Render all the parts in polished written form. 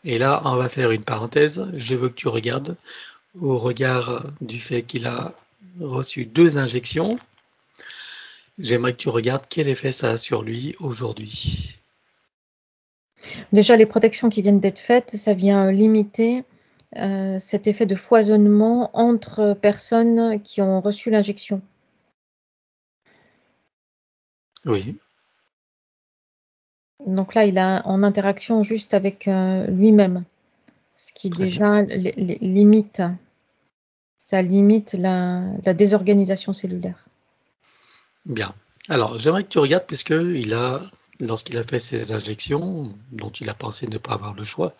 Et là, on va faire une parenthèse. Je veux que tu regardes au regard du fait qu'il a reçu 2 injections. J'aimerais que tu regardes quel effet ça a sur lui aujourd'hui. Déjà, les protections qui viennent d'être faites, ça vient limiter cet effet de foisonnement entre personnes qui ont reçu l'injection. Oui, Donc là, il est en interaction juste avec lui-même, ce qui très bien. déjà limite, ça limite la désorganisation cellulaire. Bien. Alors, j'aimerais que tu regardes puisque lorsqu'il a fait ses injections, dont il a pensé ne pas avoir le choix,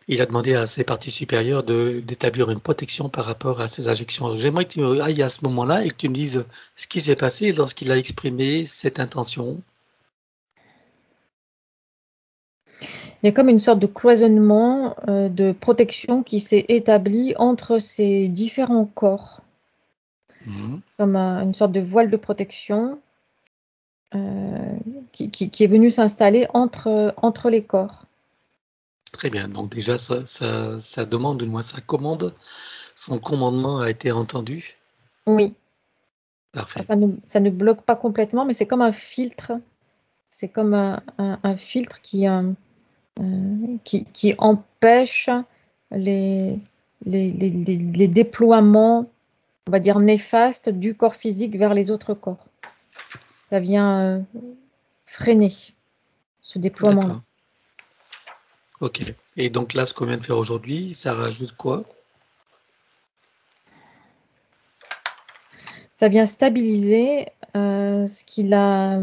il a demandé à ses parties supérieures d'établir une protection par rapport à ces injections. J'aimerais que tu ailles à ce moment-là et que tu me dises ce qui s'est passé lorsqu'il a exprimé cette intention. Il y a comme une sorte de cloisonnement de protection qui s'est établi entre ces différents corps, Mmh. comme une sorte de voile de protection qui est venu s'installer entre les corps. Très bien. Donc déjà, sa demande, ou du moins sa commande, son commandement a été entendu. Oui, Parfait. ça ne bloque pas complètement, mais c'est comme un filtre. C'est comme un filtre qui empêche les, les déploiements, on va dire, néfastes du corps physique vers les autres corps. Ça vient freiner ce déploiement-là. D'accord. OK. Et donc là, ce qu'on vient de faire aujourd'hui, ça rajoute quoi? Ça vient stabiliser ce qu'il a,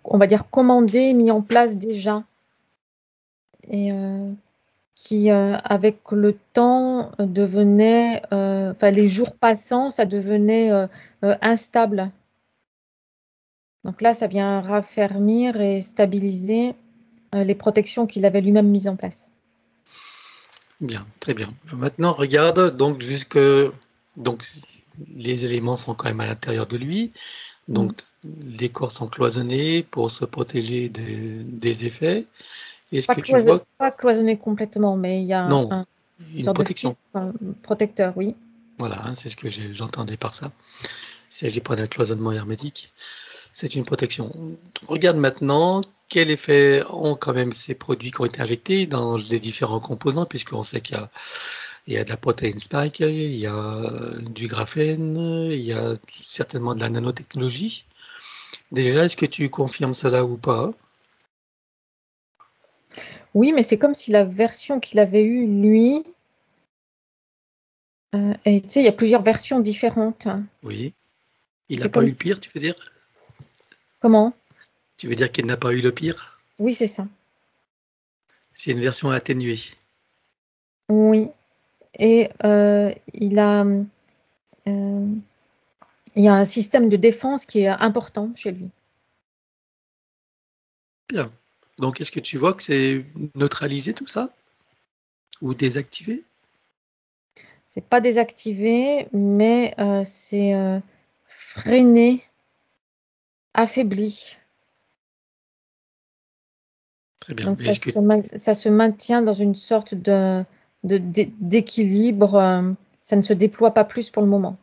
on va dire, commandé, mis en place déjà. Et qui, avec le temps, devenait, enfin les jours passant, ça devenait, instable. Donc là, ça vient raffermir et stabiliser, les protections qu'il avait lui-même mises en place. Bien, très bien. Maintenant, regarde, donc les éléments sont quand même à l'intérieur de lui, Mmh. donc les corps sont cloisonnés pour se protéger des effets. Est-ce que tu vois Pas cloisonné complètement, mais il y a non, une une sorte de protection. filtre, protecteur, oui. Voilà, hein, c'est ce que j'entendais par ça. Il ne s'agit pas d'un cloisonnement hermétique, c'est une protection. Regarde maintenant quel effet ont quand même ces produits qui ont été injectés dans les différents composants, puisqu'on sait qu'il y a de la protéine spike, il y a du graphène, il y a certainement de la nanotechnologie. Déjà, est-ce que tu confirmes cela ou pas? Oui, mais c'est comme si la version qu'il avait eue, lui, et tu sais, il y a plusieurs versions différentes. Oui. Il n'a C'est pas comme eu le si pire, tu veux dire? comment? Tu veux dire qu'il n'a pas eu le pire? Oui, c'est ça. C'est une version atténuée. Oui. Et il y a un système de défense qui est important chez lui. Bien. Donc, est-ce que tu vois que c'est neutralisé tout ça? Ou désactivé? C'est pas désactivé, mais c'est, freiné, affaibli. Très bien. Donc Mais est-ce que ça se maintient dans une sorte d'équilibre, ça ne se déploie pas plus pour le moment.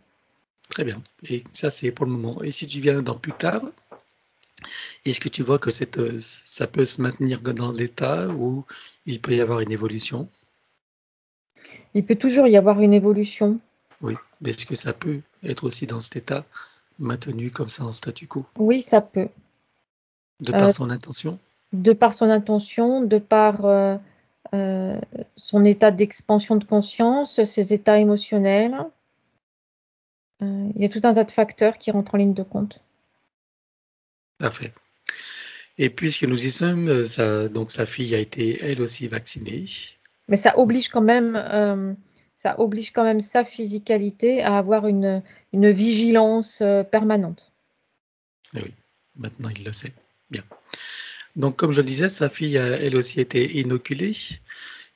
très bien. Et ça, c'est pour le moment. Et si tu viens dans plus tard, est-ce que tu vois que ça peut se maintenir dans l'état ou il peut y avoir une évolution? Il peut toujours y avoir une évolution. Oui. Mais est-ce que ça peut être aussi dans cet état maintenu comme ça en statu quo, Oui, ça peut. de par Heu, son intention? de par son intention, de par, heu, son état d'expansion de conscience, ses états émotionnels. Il y a tout un tas de facteurs qui rentrent en ligne de compte. Parfait. Et puisque nous y sommes, sa fille a été elle aussi vaccinée. Mais ça oblige quand même sa physicalité à avoir une vigilance, permanente. Eh oui, maintenant il le sait. Bien. Donc comme je le disais, sa fille a elle aussi été inoculée.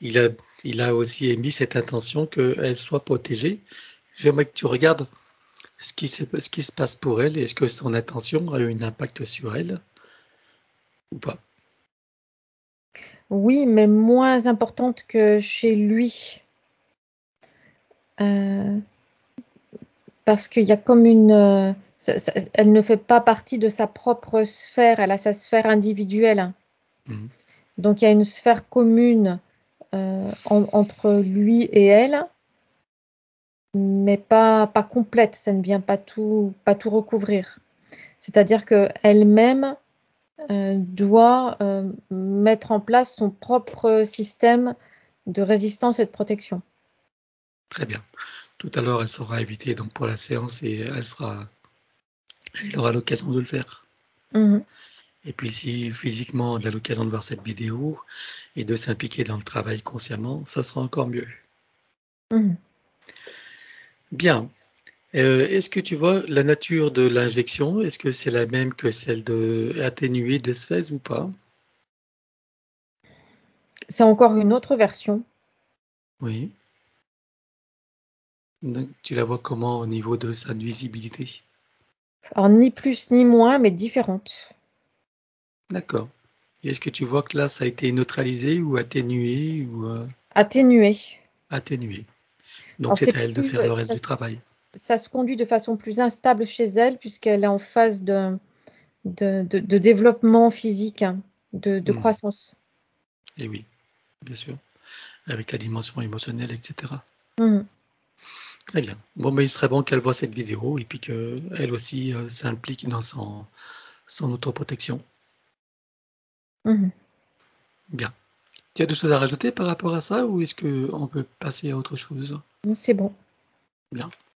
Il a il a aussi émis cette intention qu'elle soit protégée. J'aimerais que tu regardes ce qui se passe pour elle. Est-ce que son intention a eu un impact sur elle ou pas? Oui, mais moins importante que chez lui. Parce qu'il y a comme une, elle ne fait pas partie de sa propre sphère, elle a sa sphère individuelle. Mhm. Donc il y a une sphère commune entre lui et elle, mais pas complète, ça ne vient pas tout recouvrir. C'est-à-dire qu'elle-même doit mettre en place son propre système de résistance et de protection. Très bien. Tout à l'heure, elle sera invitée donc pour la séance et elle aura l'occasion de le faire. Mhm. Et puis si physiquement elle a l'occasion de voir cette vidéo et de s'impliquer dans le travail consciemment, ça sera encore mieux. Mhm. Bien. Est-ce que tu vois la nature de l'injection? Est-ce que c'est la même que celle de atténuée de Sphèse ou pas? C'est encore une autre version. Oui. Donc, tu la vois comment au niveau de sa visibilité? Alors ni plus ni moins, mais différente. D'accord. Et est-ce que tu vois que là, ça a été neutralisé ou atténué ou Atténuée. atténué? Donc Alors c'est c'est à elle de plus, faire le reste du travail. ça se conduit de façon plus instable chez elle, puisqu'elle est en phase de développement physique, hein, de Mmh. croissance. Et oui, bien sûr, avec la dimension émotionnelle, et cetera. Mhm. Très bien. Bon, mais il serait bon qu'elle voie cette vidéo et puis qu'elle aussi, s'implique dans son autoprotection. Mhm. Bien. Tu as des choses à rajouter par rapport à ça ou est-ce qu'on peut passer à autre chose? C'est bon. Bien.